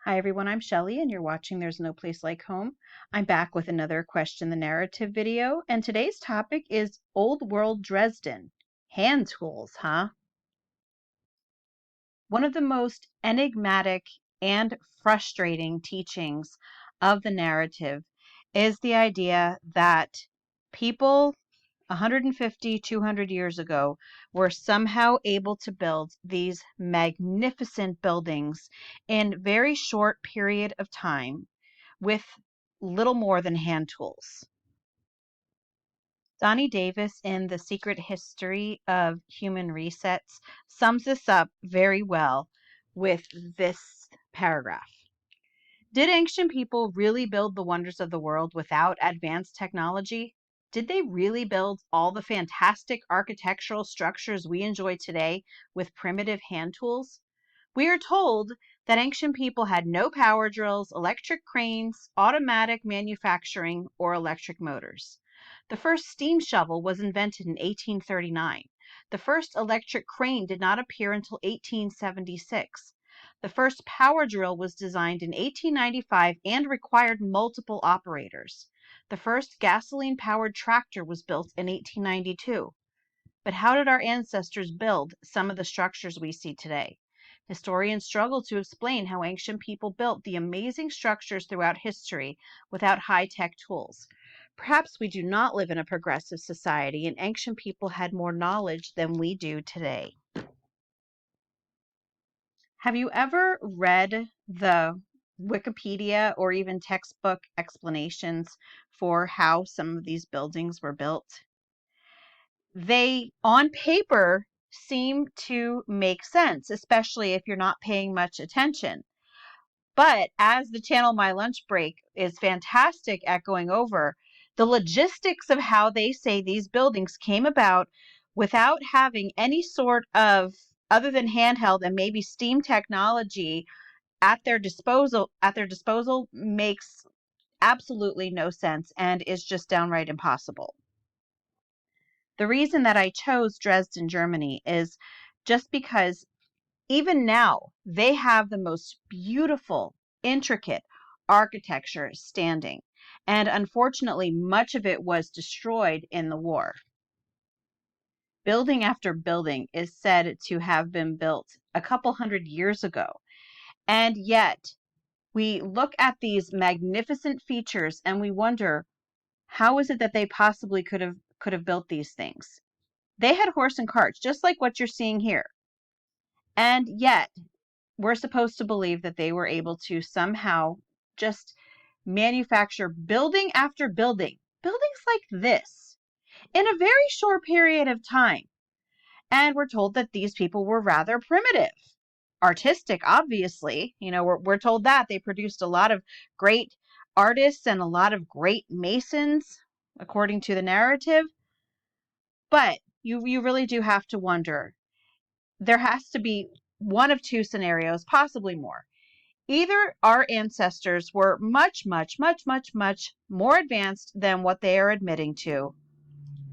Hi everyone, I'm Shelly and you're watching There's No Place Like Home. I'm back with another Question the Narrative video, and today's topic is Old World Dresden. Hand tools, huh? One of the most enigmatic and frustrating teachings of the narrative is the idea that people 150, 200 years ago were somehow able to build these magnificent buildings in very short period of time with little more than hand tools. Donnie Davis in The Secret History of Human Resets sums this up very well with this paragraph. Did ancient people really build the wonders of the world without advanced technology? Did they really build all the fantastic architectural structures we enjoy today with primitive hand tools? We are told that ancient people had no power drills, electric cranes, automatic manufacturing, or electric motors. The first steam shovel was invented in 1839. The first electric crane did not appear until 1876. The first power drill was designed in 1895 and required multiple operators. The first gasoline-powered tractor was built in 1892. But how did our ancestors build some of the structures we see today? Historians struggle to explain how ancient people built the amazing structures throughout history without high-tech tools. Perhaps we do not live in a progressive society and ancient people had more knowledge than we do today. Have you ever read the Wikipedia or even textbook explanations for how some of these buildings were built? They, on paper, seem to make sense, especially if you're not paying much attention. But as the channel My Lunch Break is fantastic at going over, the logistics of how they say these buildings came about without having any sort of, other than handheld and maybe steam technology at their disposal makes absolutely no sense and is just downright impossible. The reason that I chose Dresden, Germany is just because even now they have the most beautiful, intricate architecture standing. And unfortunately, much of it was destroyed in the war. Building after building is said to have been built a couple hundred years ago. And yet we look at these magnificent features and we wonder, how is it that they possibly could have built these things? They had horse and carts, just like what you're seeing here. And yet, we're supposed to believe that they were able to somehow just manufacture building after building, buildings like this, in a very short period of time. And we're told that these people were rather primitive. Artistic, obviously. We're told that they produced a lot of great artists and a lot of great masons, according to the narrative. But you really do have to wonder. There has to be one of two scenarios, possibly more. Either our ancestors were much, much, much, much, much more advanced than what they are admitting to,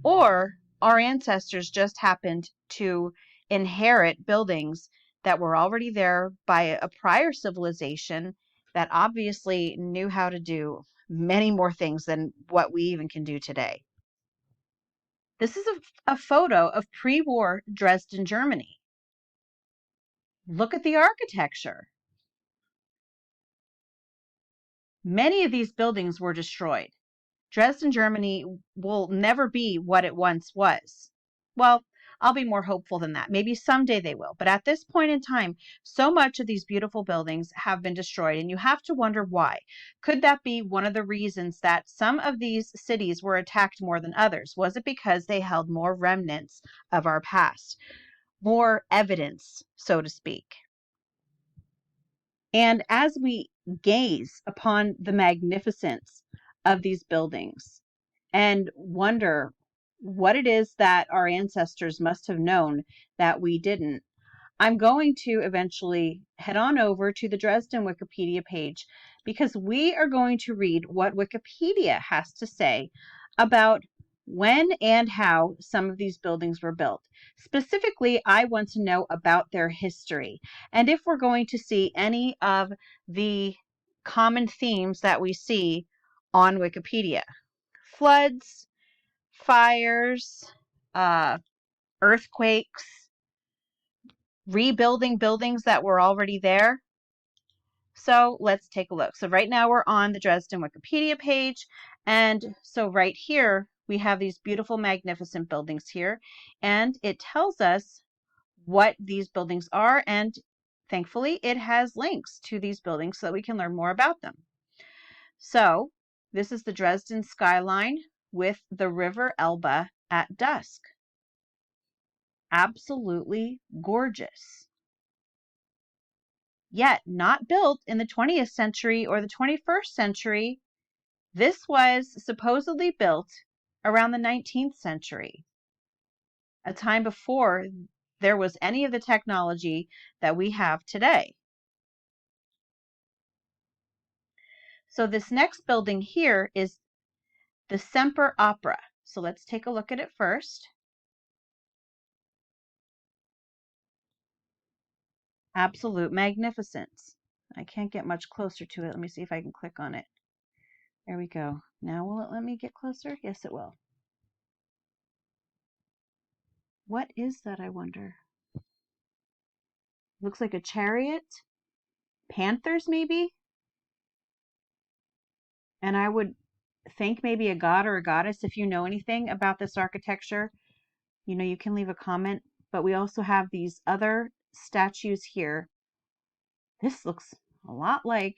or our ancestors just happened to inherit buildings that were already there by a prior civilization that obviously knew how to do many more things than what we even can do today. This is a photo of pre-war Dresden, Germany. Look at the architecture. Many of these buildings were destroyed. Dresden, Germany will never be what it once was. Well, I'll be more hopeful than that. Maybe someday they will. But at this point in time, so much of these beautiful buildings have been destroyed, and you have to wonder why. Could that be one of the reasons that some of these cities were attacked more than others? Was it because they held more remnants of our past, more evidence, so to speak? And as we gaze upon the magnificence of these buildings and wonder what it is that our ancestors must have known that we didn't, I'm going to eventually head on over to the Dresden Wikipedia page because we are going to read what Wikipedia has to say about when and how some of these buildings were built. Specifically, I want to know about their history and if we're going to see any of the common themes that we see on Wikipedia. Floods, fires, uh, earthquakes, rebuilding buildings that were already there. So let's take a look. So right now we're on the Dresden Wikipedia page. And so right here, we have these beautiful, magnificent buildings here. And it tells us what these buildings are. And thankfully, it has links to these buildings so that we can learn more about them. So this is the Dresden skyline with the River Elbe at dusk. Absolutely gorgeous. Yet not built in the 20th century or the 21st century. This was supposedly built around the 19th century, a time before there was any of the technology that we have today. So this next building here is the Semper Opera. So let's take a look at it first. Absolute magnificence. I can't get much closer to it. Let me see if I can click on it. There we go. Now will it let me get closer? Yes, it will. What is that, I wonder? Looks like a chariot. Panthers, maybe? And I would think maybe a god or a goddess. If you know anything about this architecture, you can leave a comment. But we also have these other statues here. This looks a lot like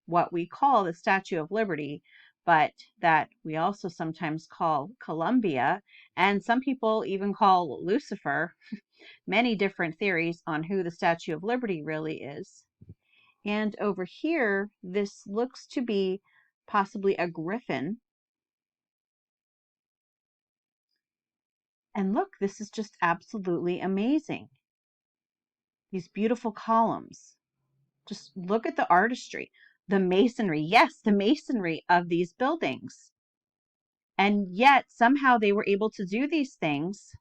what we call the Statue of Liberty, but that we also sometimes call Columbia, and some people even call Lucifer. Many different theories on who the Statue of Liberty really is. And over here, this looks to be possibly a griffin. And look, this is just absolutely amazing. These beautiful columns. Just look at the artistry, the masonry. Yes, the masonry of these buildings. And yet somehow they were able to do these things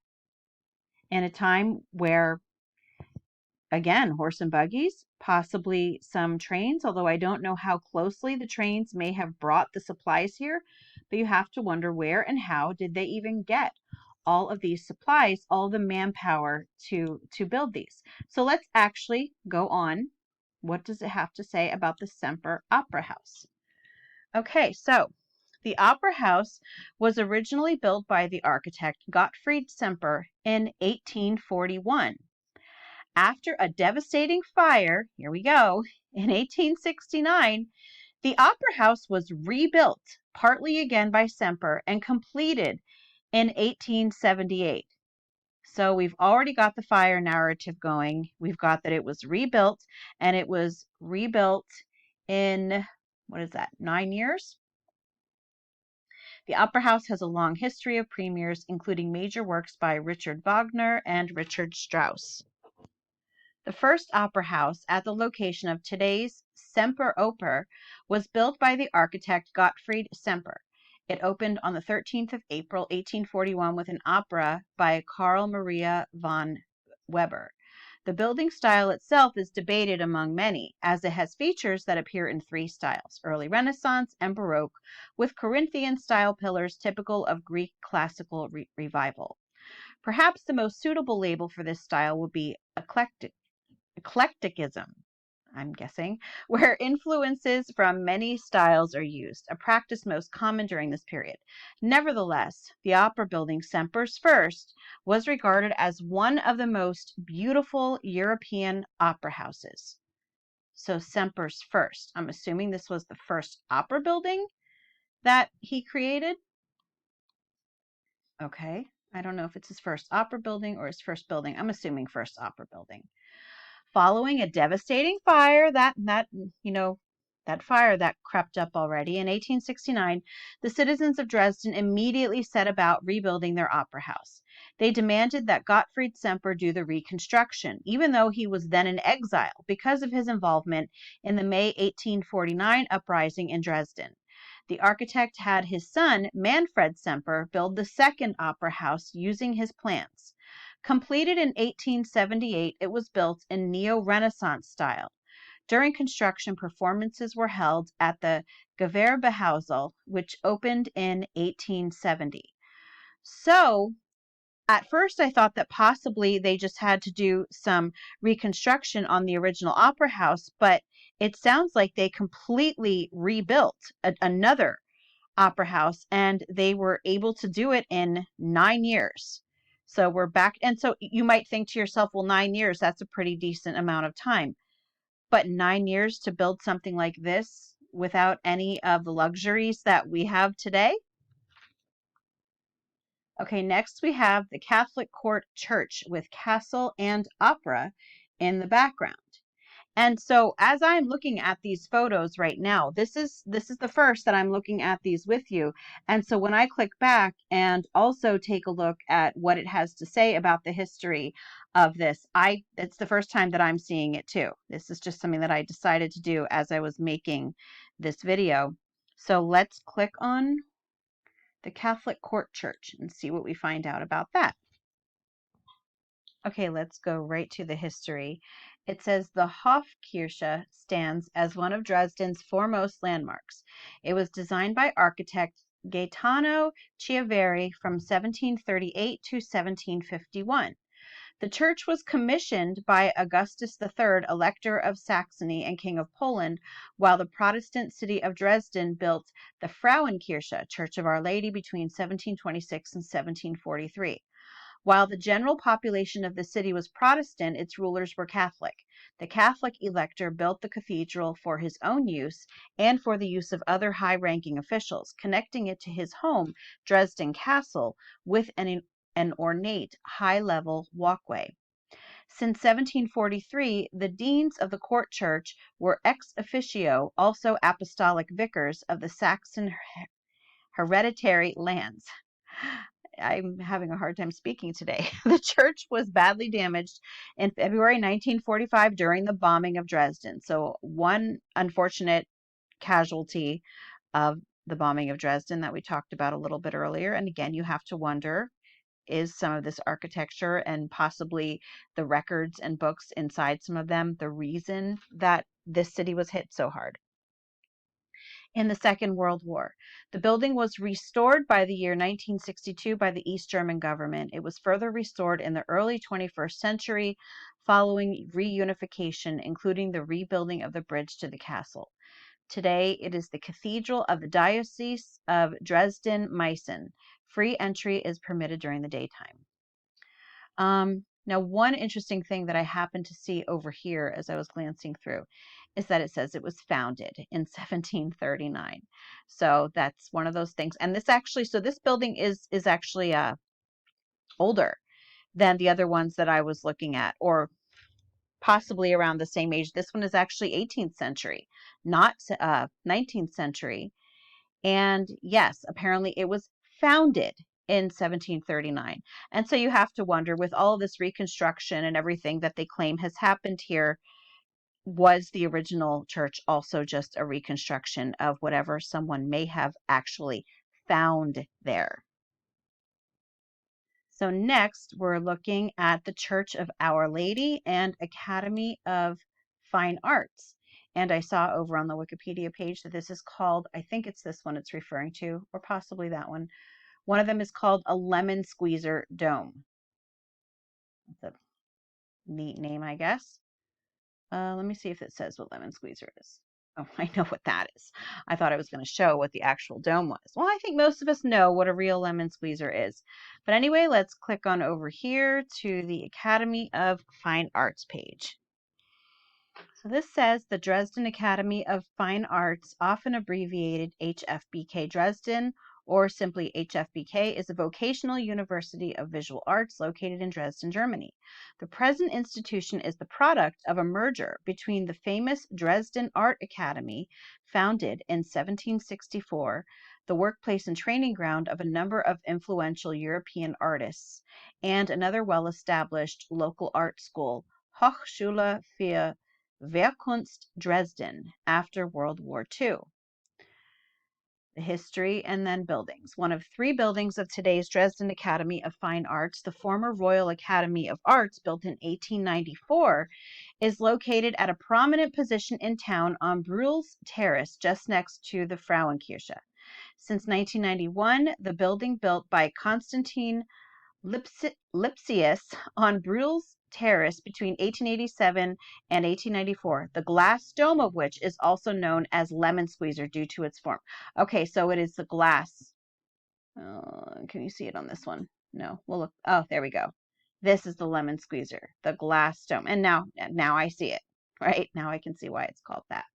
in a time where, again, horse and buggies, possibly some trains, although I don't know how closely the trains may have brought the supplies here, but you have to wonder where and how did they even get all of these supplies, all the manpower to build these. So let's actually go on. What does it have to say about the Semper Opera House? Okay, so the Opera House was originally built by the architect Gottfried Semper in 1841. After a devastating fire, here we go, in 1869, the Opera House was rebuilt, partly again by Semper, and completed in 1878. So we've already got the fire narrative going. We've got that it was rebuilt, and it was rebuilt in, 9 years? The Opera House has a long history of premieres, including major works by Richard Wagner and Richard Strauss. The first opera house at the location of today's Semper Oper was built by the architect Gottfried Semper. It opened on the 13th of April, 1841 with an opera by Carl Maria von Weber. The building style itself is debated among many, as it has features that appear in 3 styles, early Renaissance and Baroque, with Corinthian-style pillars typical of Greek classical revival. Perhaps the most suitable label for this style would be eclecticism, I'm guessing, where influences from many styles are used, a practice most common during this period. Nevertheless, the opera building Semper's first was regarded as one of the most beautiful European opera houses. So Semper's first. I'm assuming this was the first opera building that he created. Okay. I don't know if it's his first opera building or his first building. I'm assuming first opera building. Following a devastating fire that fire that crept up already in 1869, the citizens of Dresden immediately set about rebuilding their opera house. They demanded that Gottfried Semper do the reconstruction, even though he was then in exile because of his involvement in the May 1849 uprising in Dresden. The architect had his son, Manfred Semper, build the second opera house using his plans. Completed in 1878, it was built in Neo-Renaissance style. During construction, performances were held at the Gewerbehaus, which opened in 1870. So, at first I thought that possibly they just had to do some reconstruction on the original opera house, but it sounds like they completely rebuilt another opera house, and they were able to do it in 9 years. So we're back. And so you might think to yourself, well, 9 years, that's a pretty decent amount of time. But 9 years to build something like this without any of the luxuries that we have today? Okay, next we have the Catholic Court Church with castle and opera in the background. And so as I'm looking at these photos right now, this is the first that I'm looking at these with you. And so when I click back and also take a look at what it has to say about the history of this, it's the first time that I'm seeing it too. This is just something that I decided to do as I was making this video. So let's click on the Catholic Court Church and see what we find out about that. Okay, let's go right to the history. It says the Hofkirche stands as one of Dresden's foremost landmarks. It was designed by architect Gaetano Chiaveri from 1738 to 1751. The church was commissioned by Augustus III, Elector of Saxony and King of Poland, while the Protestant city of Dresden built the Frauenkirche, Church of Our Lady, between 1726 and 1743. While the general population of the city was Protestant, its rulers were Catholic. The Catholic elector built the cathedral for his own use and for the use of other high-ranking officials, connecting it to his home, Dresden Castle, with an ornate high-level walkway. Since 1743, the deans of the court church were ex officio also apostolic vicars of the Saxon hereditary lands. I'm having a hard time speaking today. The church was badly damaged in February 1945 during the bombing of Dresden. So one unfortunate casualty of the bombing of Dresden that we talked about a little bit earlier. And again, you have to wonder, is some of this architecture and possibly the records and books inside some of them the reason that this city was hit so hard? In the Second World War. The building was restored by the year 1962 by the East German government. It was further restored in the early 21st century following reunification, including the rebuilding of the bridge to the castle. Today, it is the Cathedral of the Diocese of Dresden-Meissen. Free entry is permitted during the daytime. Now, one interesting thing that I happened to see over here as I was glancing through is that it says it was founded in 1739. So that's one of those things. And this actually, so this building is actually older than the other ones that I was looking at, or possibly around the same age. This one is actually 18th century, not 19th century. And yes, apparently it was founded in 1739. And so you have to wonder, with all of this reconstruction and everything that they claim has happened here, was the original church also just a reconstruction of whatever someone may have actually found there? So next, we're looking at the Church of Our Lady and Academy of Fine Arts. And I saw over on the Wikipedia page that this is called, I think it's this one it's referring to, or possibly that one. One of them is called a lemon squeezer dome. That's a neat name, I guess. Let me see if it says what lemon squeezer is. Oh, I know what that is. I thought I was going to show what the actual dome was. Well, I think most of us know what a real lemon squeezer is. But anyway, let's click on over here to the Academy of Fine Arts page. So this says the Dresden Academy of Fine Arts, often abbreviated HFBK Dresden, or simply HFBK, is a vocational university of visual arts located in Dresden, Germany. The present institution is the product of a merger between the famous Dresden Art Academy, founded in 1764, the workplace and training ground of a number of influential European artists, and another well-established local art school, Hochschule für Wehrkunst Dresden, after World War II. the history, and then buildings. One of three buildings of today's Dresden Academy of Fine Arts, the former Royal Academy of Arts, built in 1894, is located at a prominent position in town on Bruhl's Terrace, just next to the Frauenkirche. Since 1991, the building built by Constantine Lipsius on Bruhl's Terrace between 1887 and 1894, the glass dome of which is also known as lemon squeezer due to its form. Okay, so it is the glass. Can you see it on this one? No, we'll look. Oh, there we go. This is the lemon squeezer, the glass dome. And now I see it, right? Now I can see why it's called that.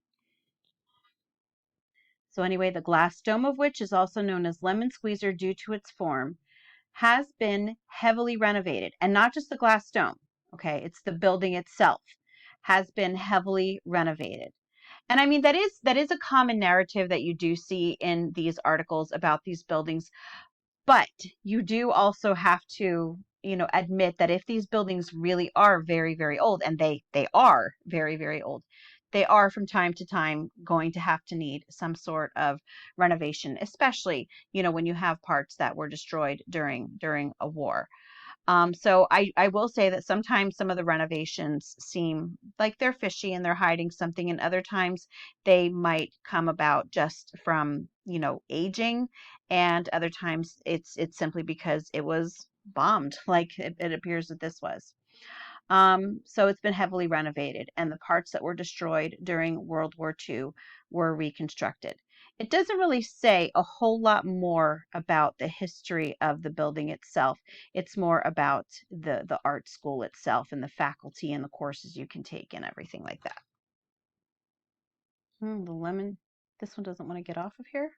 So anyway, the glass dome of which is also known as lemon squeezer due to its form, has been heavily renovated, and not just the glass dome, okay, it's the building itself has been heavily renovated. And I mean, that is a common narrative that you do see in these articles about these buildings, but you do also have to, admit that if these buildings really are very, very old, and they are very, very old, they are from time to time going to have to need some sort of renovation, especially, when you have parts that were destroyed during a war. So I will say that sometimes some of the renovations seem like they're fishy and they're hiding something, and other times they might come about just from, aging, and other times it's simply because it was bombed, like it appears that this was. So it's been heavily renovated, and the parts that were destroyed during World War II were reconstructed. It doesn't really say a whole lot more about the history of the building itself. It's more about the art school itself and the faculty and the courses you can take and everything like that. The lemon, this one doesn't want to get off of here.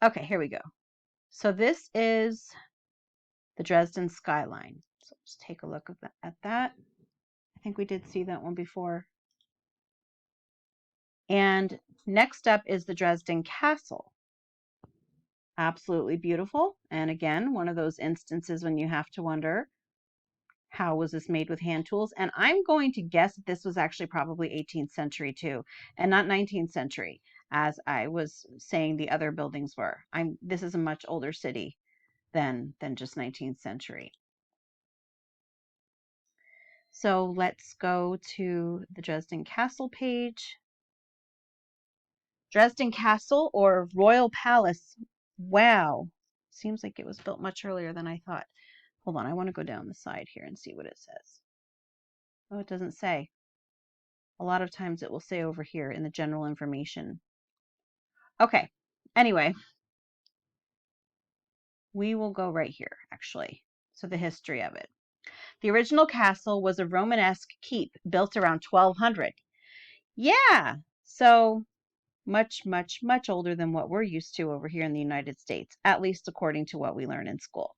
Okay, here we go. So this is the Dresden skyline. So let's take a look at that. I think we did see that one before. And next up is the Dresden Castle. Absolutely beautiful. And again, one of those instances when you have to wonder, how was this made with hand tools? And I'm going to guess that this was actually probably 18th century too, and not 19th century, as I was saying the other buildings were. This is a much older city than just 19th century. So let's go to the Dresden Castle page. Dresden Castle or Royal Palace. Wow. Seems like it was built much earlier than I thought. Hold on, I want to go down the side here and see what it says. Oh, it doesn't say. A lot of times it will say over here in the general information. Okay, anyway, we will go right here, actually. So the history of it. The original castle was a Romanesque keep built around 1200. Yeah, so much, much, much older than what we're used to over here in the United States, at least according to what we learn in school.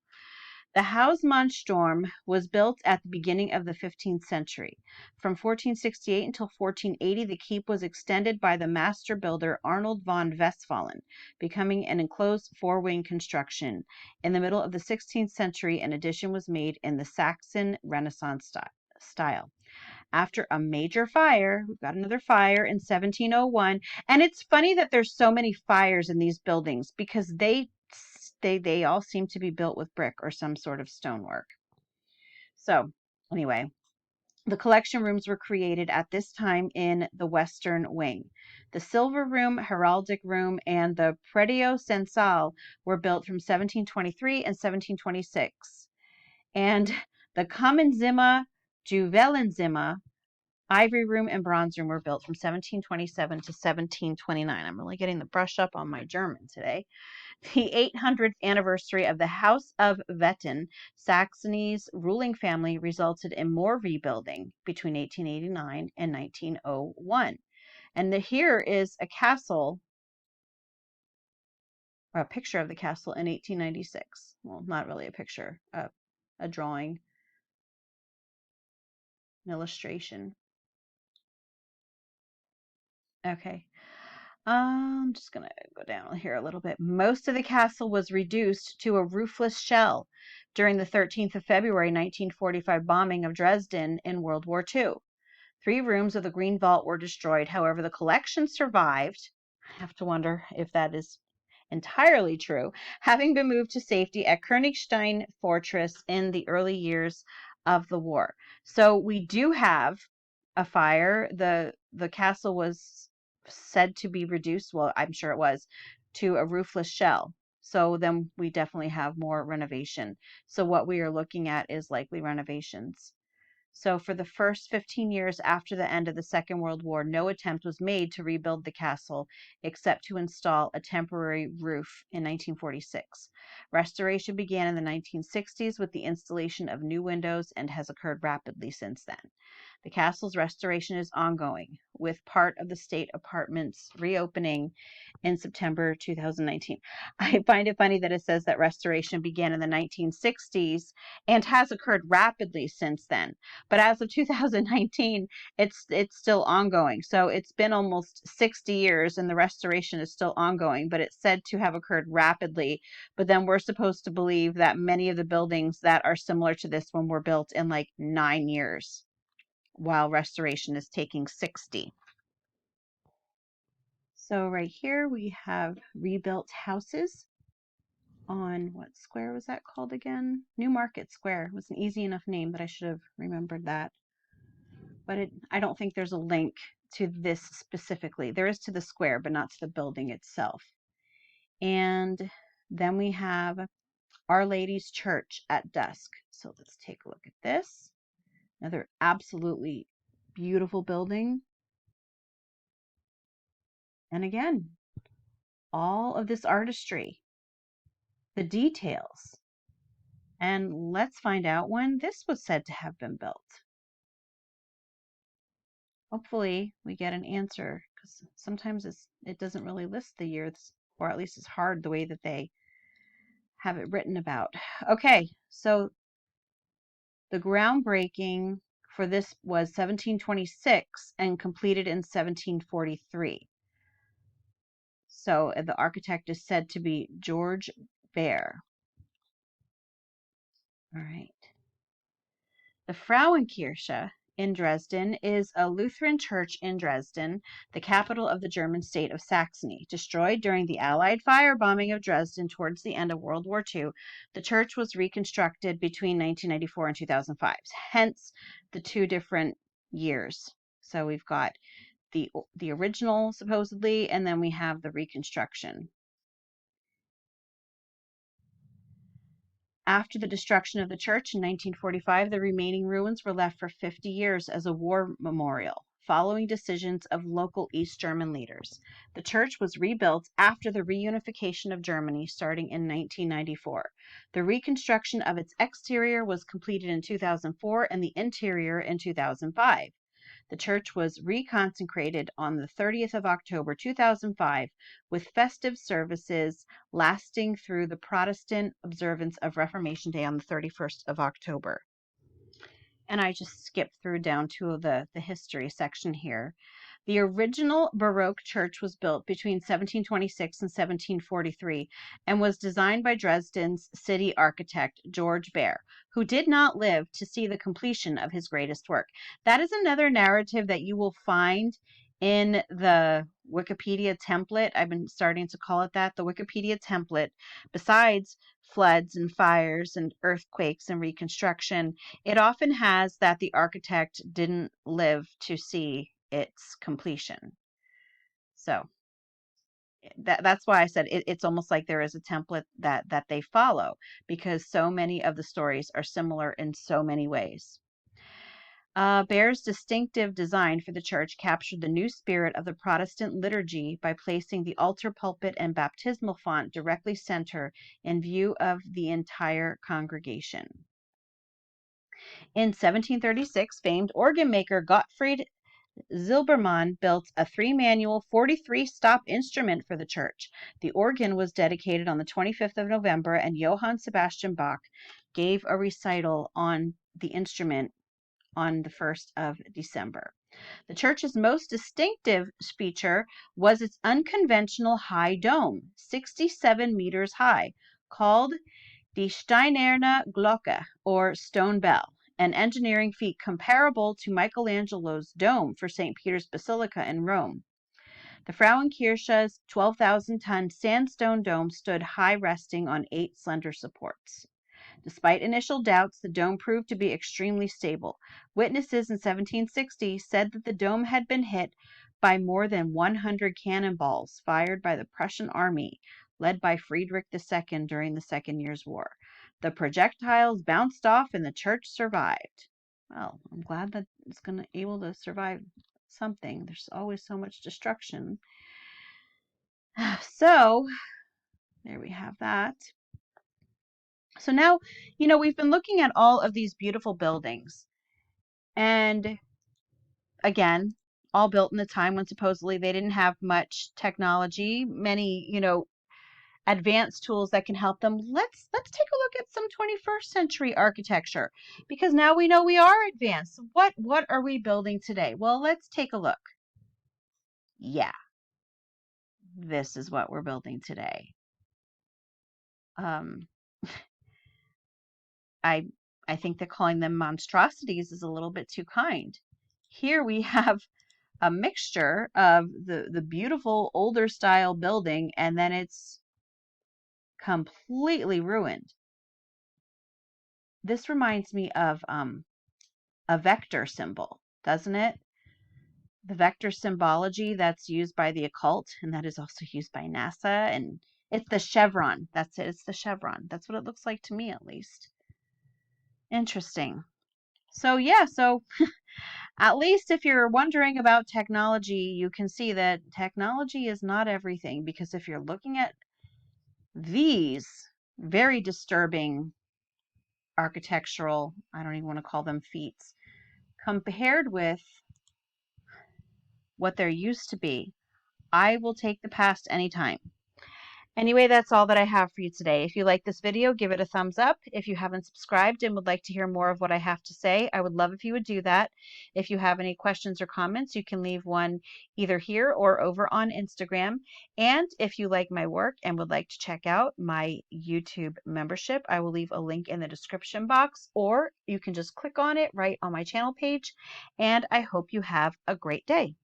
The Hausmannsturm was built at the beginning of the 15th century. From 1468 until 1480, the keep was extended by the master builder Arnold von Westphalen, becoming an enclosed four-wing construction. In the middle of the 16th century, an addition was made in the Saxon Renaissance style. After a major fire, we've got another fire in 1701, and it's funny that there's so many fires in these buildings because they all seem to be built with brick or some sort of stonework. So anyway, the collection rooms were created at this time in the western wing. The silver room, heraldic room, and the predio censal were built from 1723 and 1726. And the Kommenzimmer, Juwelenzimmer, ivory room, and bronze room were built from 1727 to 1729. I'm really getting the brush up on my German today. The 800th anniversary of the House of Wettin, Saxony's ruling family, resulted in more rebuilding between 1889 and 1901. And here is a castle, or a picture of the castle in 1896. Well, not really a picture, a drawing, an illustration. Okay. I'm just going to go down here a little bit. Most of the castle was reduced to a roofless shell during the 13th of February 1945 bombing of Dresden in World War II. 3 rooms of the Green Vault were destroyed. However, the collection survived. I have to wonder if that is entirely true, having been moved to safety at Königstein Fortress in the early years of the war. So we do have a fire. The castle was said to be reduced, well, I'm sure it was, to a roofless shell. So then we definitely have more renovation. So what we are looking at is likely renovations. So for the first 15 years after the end of the Second World War, no attempt was made to rebuild the castle except to install a temporary roof in 1946. Restoration began in the 1960s with the installation of new windows and has occurred rapidly since then. The castle's restoration is ongoing, with part of the state apartments reopening in September 2019. I find it funny that it says that restoration began in the 1960s and has occurred rapidly since then. But as of 2019, it's still ongoing. So it's been almost 60 years and the restoration is still ongoing, but it's said to have occurred rapidly. But then we're supposed to believe that many of the buildings that are similar to this one were built in like 9 years, while restoration is taking 60. So right here we have rebuilt houses on, what square was that called again? New Market Square. It was an easy enough name, but I should have remembered that. But I don't think there's a link to this specifically. There is to the square, but not to the building itself. And then we have Our Lady's Church at dusk. So let's take a look at this. Another absolutely beautiful building. And again, all of this artistry, the details. And let's find out when this was said to have been built. Hopefully we get an answer, because sometimes it doesn't really list the years, or at least it's hard the way that they have it written about. Okay, so the groundbreaking for this was 1726 and completed in 1743. So the architect is said to be George Baer. All right. The Frauenkirche in Dresden is a Lutheran church in Dresden, the capital of the German state of Saxony. Destroyed during the Allied firebombing of Dresden towards the end of World War II, the church was reconstructed between 1994 and 2005, hence the two different years. So we've got the original, supposedly, and then we have the reconstruction. After the destruction of the church in 1945, the remaining ruins were left for 50 years as a war memorial, following decisions of local East German leaders. The church was rebuilt after the reunification of Germany starting in 1994. The reconstruction of its exterior was completed in 2004 and the interior in 2005. The church was reconsecrated on the 30th of October 2005 with festive services lasting through the Protestant observance of Reformation Day on the 31st of October. And I just skipped through down to the history section here. The original Baroque church was built between 1726 and 1743 and was designed by Dresden's city architect, George Baer, who did not live to see the completion of his greatest work. That is another narrative that you will find in the Wikipedia template. I've been starting to call it that, the Wikipedia template. Besides floods and fires and earthquakes and reconstruction, it often has that the architect didn't live to see its completion. So that's why I said it's almost like there is a template that they follow, because so many of the stories are similar in so many ways. Baer's distinctive design for the church captured the new spirit of the Protestant liturgy by placing the altar, pulpit, and baptismal font directly center in view of the entire congregation. In 1736, famed organ maker Gottfried Zilbermann built a three-manual 43-stop instrument for the church. The organ was dedicated on the 25th of November, and Johann Sebastian Bach gave a recital on the instrument on the 1st of December. The church's most distinctive feature was its unconventional high dome, 67 meters high, called the Steinerne Glocke, or stone bell, an engineering feat comparable to Michelangelo's dome for St. Peter's Basilica in Rome. The Frauenkirche's 12,000-ton sandstone dome stood high, resting on 8 slender supports. Despite initial doubts, the dome proved to be extremely stable. Witnesses in 1760 said that the dome had been hit by more than 100 cannonballs fired by the Prussian army, led by Friedrich II during the Second Year's War. The projectiles bounced off and the church survived. Well, I'm glad that it's able to survive something. There's always so much destruction. So, there we have that. So now, we've been looking at all of these beautiful buildings. And again, all built in a time when supposedly they didn't have much technology, many, advanced tools that can help them. Let's take a look at some 21st century architecture, because now we know we are advanced. What are we building today? Well, let's take a look. Yeah. This is what we're building today. I think that calling them monstrosities is a little bit too kind. Here we have a mixture of the beautiful older style building, and then it's completely ruined. This reminds me of a vector symbol, doesn't it? The vector symbology that's used by the occult, and that is also used by NASA, and it's the chevron. That's it. It's the chevron. That's what it looks like to me, at least. Interesting. So yeah, at least if you're wondering about technology, you can see that technology is not everything, because if you're looking at these very disturbing architectural, I don't even want to call them feats, compared with what there used to be, I will take the past anytime. Anyway, that's all that I have for you today. If you like this video, give it a thumbs up. If you haven't subscribed and would like to hear more of what I have to say, I would love if you would do that. If you have any questions or comments, you can leave one either here or over on Instagram. And if you like my work and would like to check out my YouTube membership, I will leave a link in the description box, or you can just click on it right on my channel page. And I hope you have a great day.